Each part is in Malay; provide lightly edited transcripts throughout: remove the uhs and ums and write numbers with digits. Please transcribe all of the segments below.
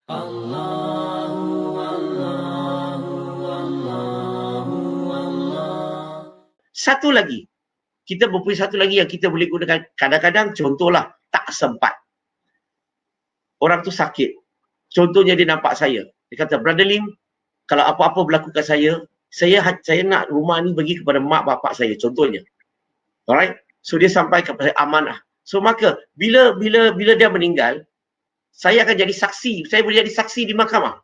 Allahu Allahu Allahu Allah. Satu lagi, kita mempunyai satu lagi yang kita boleh gunakan. Kadang-kadang contohlah tak sempat. Orang tu sakit. Contohnya dia nampak saya. Dia kata, Brother Lim, kalau apa-apa berlaku kat saya nak rumah ni bagi kepada mak bapak saya. Contohnya. Alright? So dia sampai kepada amanah. So maka bila dia meninggal, saya akan jadi saksi. Saya boleh jadi saksi di mahkamah.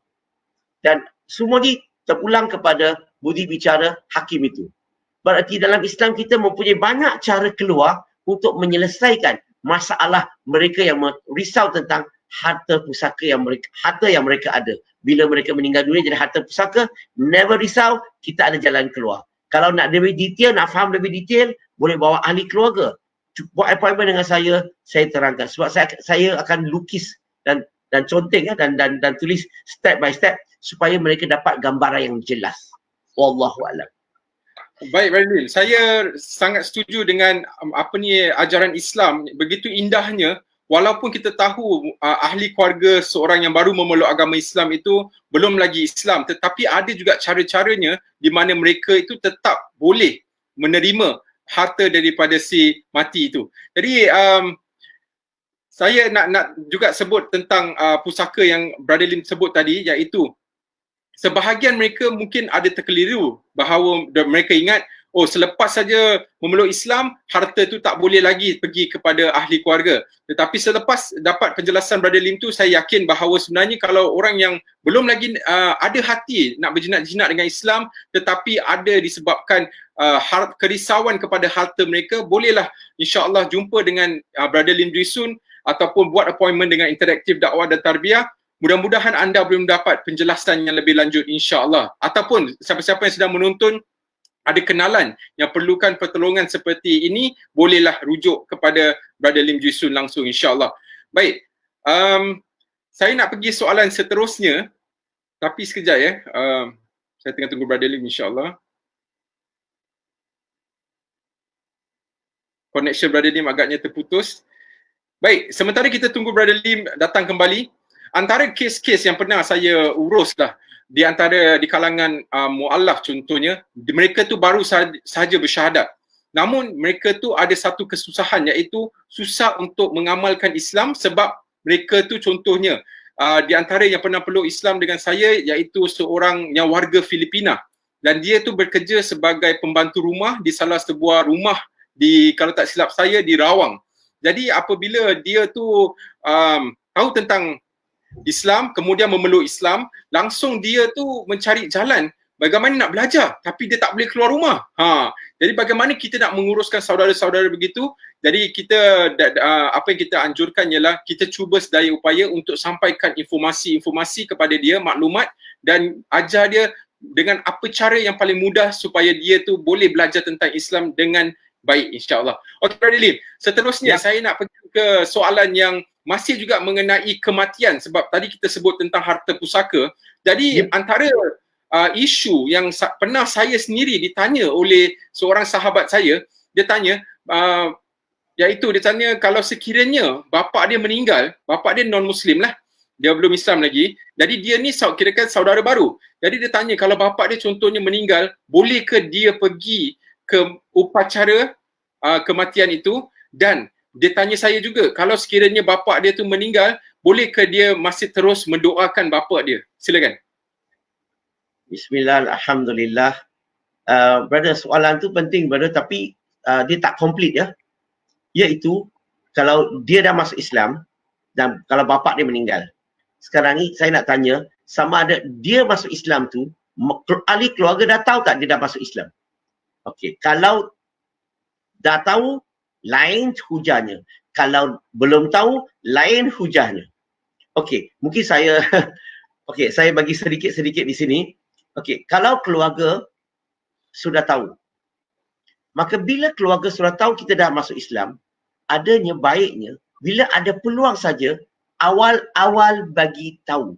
Dan semua ni terulang kepada budi bicara hakim itu. Berarti dalam Islam kita mempunyai banyak cara keluar untuk menyelesaikan masalah mereka yang risau tentang harta pusaka yang mereka ada. Bila mereka meninggal dunia jadi harta pusaka, never risau, kita ada jalan keluar. Kalau nak lebih detail, nak faham lebih detail, boleh bawa ahli keluarga. Buat appointment dengan saya terangkan. Sebab saya akan lukis dan conteng dan tulis step by step supaya mereka dapat gambaran yang jelas. Wallahu a'lam. Baik, Brother Lim, saya sangat setuju dengan ajaran Islam begitu indahnya. Walaupun kita tahu ahli keluarga seorang yang baru memeluk agama Islam itu belum lagi Islam, tetapi ada juga cara-caranya di mana mereka itu tetap boleh menerima harta daripada si mati itu. Jadi saya nak juga sebut tentang pusaka yang Brother Lim sebut tadi, iaitu sebahagian mereka mungkin ada terkeliru bahawa mereka ingat, oh selepas saja memeluk Islam, harta tu tak boleh lagi pergi kepada ahli keluarga. Tetapi selepas dapat penjelasan Brother Lim tu, saya yakin bahawa sebenarnya kalau orang yang belum lagi ada hati nak berjinak-jinak dengan Islam, tetapi ada disebabkan kerisauan kepada harta mereka, bolehlah insya-Allah jumpa dengan Brother Lim Duisun ataupun buat appointment dengan Interaktif Dakwah dan Tarbiyah. Mudah-mudahan anda boleh mendapat penjelasan yang lebih lanjut insya-Allah. Ataupun siapa-siapa yang sedang menonton ada kenalan yang perlukan pertolongan seperti ini, bolehlah rujuk kepada Brother Lim Duisun langsung insya-Allah. Baik, saya nak pergi soalan seterusnya, tapi sekejap ya. Saya tengah tunggu Brother Lim insya-Allah. Connection Brother Lim agaknya terputus. Baik, sementara kita tunggu Brother Lim datang kembali, antara kes-kes yang pernah saya urus lah di kalangan mu'allaf contohnya, mereka tu baru sahaja bersyahadat. Namun mereka tu ada satu kesusahan, iaitu susah untuk mengamalkan Islam sebab mereka tu contohnya di antara yang pernah peluk Islam dengan saya, iaitu seorang yang warga Filipina, dan dia tu bekerja sebagai pembantu rumah di salah sebuah rumah di, kalau tak silap saya, di Rawang. Jadi apabila dia tu tahu tentang Islam, kemudian memeluk Islam, langsung dia tu mencari jalan bagaimana nak belajar, tapi dia tak boleh keluar rumah. Jadi bagaimana kita nak menguruskan saudara-saudara begitu? Jadi kita apa yang kita anjurkan ialah kita cuba sedaya upaya untuk sampaikan informasi-informasi kepada dia, maklumat, dan ajar dia dengan apa cara yang paling mudah supaya dia tu boleh belajar tentang Islam dengan baik insya-Allah. Okey Brother Lim, seterusnya saya nak pergi ke soalan yang masih juga mengenai kematian, sebab tadi kita sebut tentang harta pusaka. Jadi antara isu yang pernah saya sendiri ditanya oleh seorang sahabat saya, dia tanya iaitu dia tanya kalau sekiranya bapa dia meninggal, bapa dia non-Muslim lah, dia belum Islam lagi, jadi dia ni kirakan saudara baru. Jadi dia tanya kalau bapa dia contohnya meninggal, boleh ke dia pergi ke upacara kematian itu? Dan dia tanya saya juga, kalau sekiranya bapa dia tu meninggal, boleh ke dia masih terus mendoakan bapa dia? Silakan. Bismillah, alhamdulillah. Brother, soalan tu penting brother, tapi dia tak complete ya. Iaitu kalau dia dah masuk Islam dan kalau bapa dia meninggal. Sekarang ni saya nak tanya, sama ada dia masuk Islam tu, ahli keluarga dah tahu tak dia dah masuk Islam? Okey, kalau dah tahu, lain hujahnya. Kalau belum tahu, lain hujahnya. Okey, mungkin saya saya bagi sedikit-sedikit di sini. Okey, kalau keluarga sudah tahu, maka bila keluarga sudah tahu kita dah masuk Islam, adanya baiknya bila ada peluang saja, awal-awal bagi tahu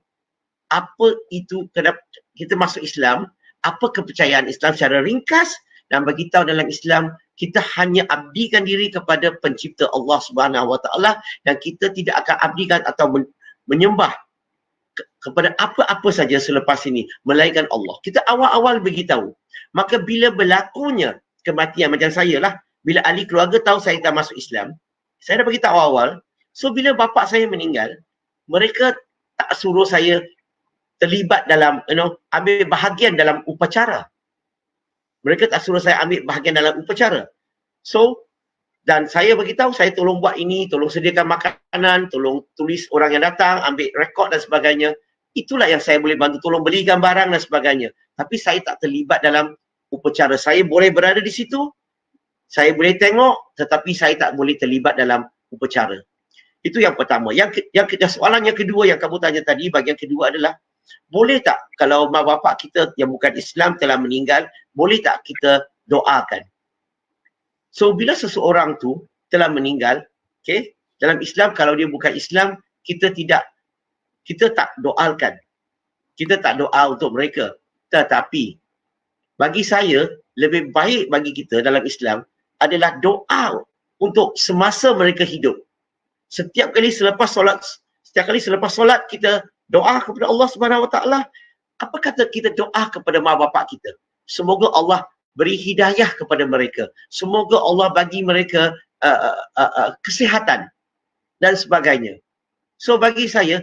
apa itu, kenapa kita masuk Islam, apa kepercayaan Islam secara ringkas, dan bagi tahu dalam Islam kita hanya abdikan diri kepada pencipta Allah Subhanahu Wa Taala, dan kita tidak akan abdikan atau menyembah kepada apa-apa saja selepas ini melainkan Allah. Kita awal-awal beritahu. Maka bila berlakunya kematian macam saya lah, bila ahli keluarga tahu saya dah masuk Islam, saya dah beritahu awal. So bila bapa saya meninggal, mereka tak suruh saya terlibat dalam, ambil bahagian dalam upacara. Mereka tak suruh saya ambil bahagian dalam upacara. So, dan saya beritahu, saya tolong buat ini, tolong sediakan makanan, tolong tulis orang yang datang, ambil rekod dan sebagainya. Itulah yang saya boleh bantu, tolong belikan barang dan sebagainya. Tapi saya tak terlibat dalam upacara. Saya boleh berada di situ, saya boleh tengok, tetapi saya tak boleh terlibat dalam upacara. Itu yang pertama. Soalan yang kedua yang kamu tanya tadi, bahagian kedua adalah, boleh tak kalau mak bapak kita yang bukan Islam telah meninggal, boleh tak kita doakan? So bila seseorang tu telah meninggal, okay, dalam Islam kalau dia bukan Islam, kita tak doakan. Kita tak doa untuk mereka. Tetapi bagi saya, lebih baik bagi kita dalam Islam adalah doa untuk semasa mereka hidup. Setiap kali selepas solat kita doa kepada Allah Subhanahu Wa Taala. Apa kata kita doa kepada mak bapak kita? Semoga Allah beri hidayah kepada mereka. Semoga Allah bagi mereka kesihatan dan sebagainya. So bagi saya,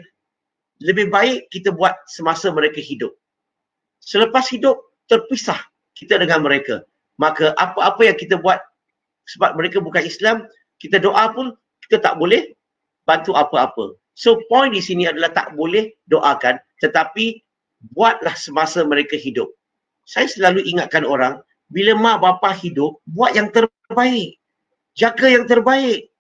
lebih baik kita buat semasa mereka hidup. Selepas hidup, terpisah kita dengan mereka. Maka apa-apa yang kita buat sebab mereka bukan Islam, kita doa pun kita tak boleh bantu apa-apa. So point di sini adalah tak boleh doakan, tetapi buatlah semasa mereka hidup. Saya selalu ingatkan orang, bila mak bapa hidup, buat yang terbaik. Jaga yang terbaik.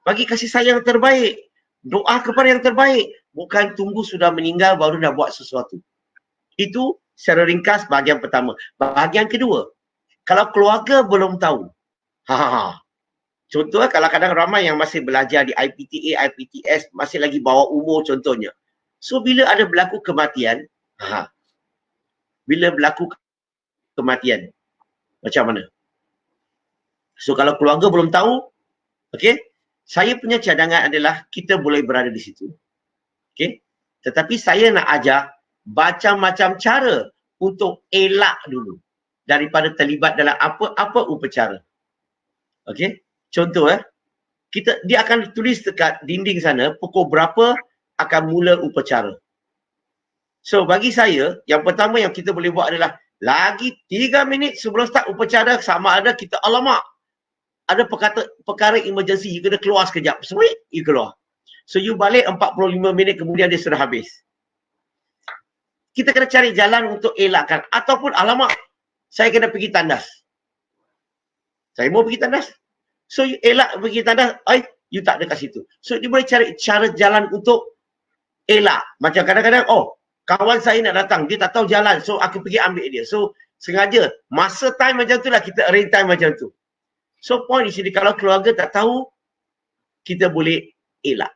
Bagi kasih sayang yang terbaik. Doa kepada yang terbaik. Bukan tunggu sudah meninggal baru dah buat sesuatu. Itu secara ringkas bahagian pertama. Bahagian kedua, kalau keluarga belum tahu. Contohnya kalau kadang ramai yang masih belajar di IPTA, IPTS, masih lagi bawah umur contohnya. So bila ada berlaku kematian, macam mana? So kalau keluarga belum tahu, okey, saya punya cadangan adalah kita boleh berada di situ. Okey. Tetapi saya nak ajar macam-macam cara untuk elak dulu daripada terlibat dalam apa-apa upacara. Okey. Contoh dia akan tulis dekat dinding sana pukul berapa akan mula upacara. So bagi saya, yang pertama yang kita boleh buat adalah lagi 3 minit sebelum start upacara, sama ada kita, alamak, ada perkara emergency, you kena keluar sekejap. Sweet, you keluar. So you balik 45 minit kemudian dia sudah habis. Kita kena cari jalan untuk elakkan. Ataupun, alamak, saya kena pergi tandas. Saya mau pergi tandas. So you elak pergi tandas, you tak ada kat situ. So dia boleh cari cara jalan untuk elak. Macam kadang-kadang, kawan saya nak datang, dia tak tahu jalan, so aku pergi ambil dia. So sengaja, masa time macam tu lah, kita arrange time macam tu. So point di sini, kalau keluarga tak tahu, kita boleh elak.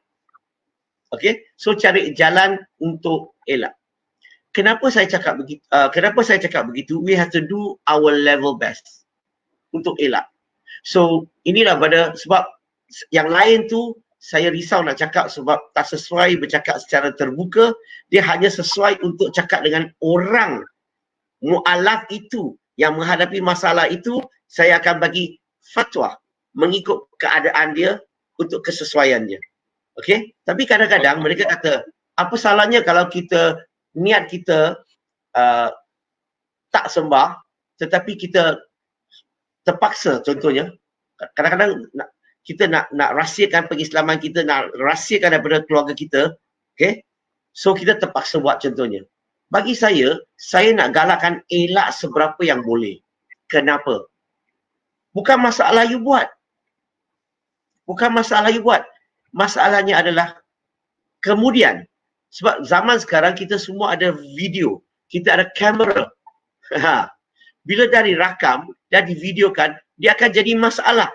Okay, so cari jalan untuk elak. Kenapa saya cakap begitu? We have to do our level best untuk elak. So inilah sebab yang lain tu, saya risau nak cakap sebab tak sesuai bercakap secara terbuka. Dia hanya sesuai untuk cakap dengan orang mu'alaf itu yang menghadapi masalah itu. Saya akan bagi fatwa mengikut keadaan dia untuk kesesuaian dia. Okey? Tapi kadang-kadang mereka kata, apa salahnya kalau niat kita tak sembah tetapi kita terpaksa, contohnya. Kadang-kadang kita nak rahsiakan pengislaman kita, nak rahsiakan daripada keluarga kita, okay? So kita terpaksa buat contohnya. Bagi saya nak galakkan elak seberapa yang boleh. Kenapa? Bukan masalah you buat. Masalahnya adalah kemudian. Sebab zaman sekarang kita semua ada video, kita ada kamera. Bila dah dirakam, dah divideokan, dia akan jadi masalah.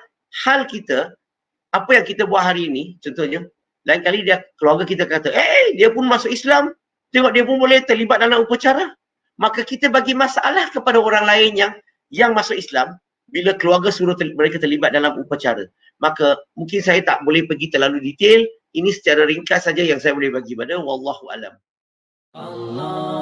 Hal kita, apa yang kita buat hari ini, contohnya, lain kali keluarga kita kata, dia pun masuk Islam, tengok dia pun boleh terlibat dalam upacara. Maka kita bagi masalah kepada orang lain yang masuk Islam, bila keluarga suruh mereka terlibat dalam upacara. Maka mungkin saya tak boleh pergi terlalu detail, ini secara ringkas saja yang saya boleh bagi pada, wallahu alam. Allah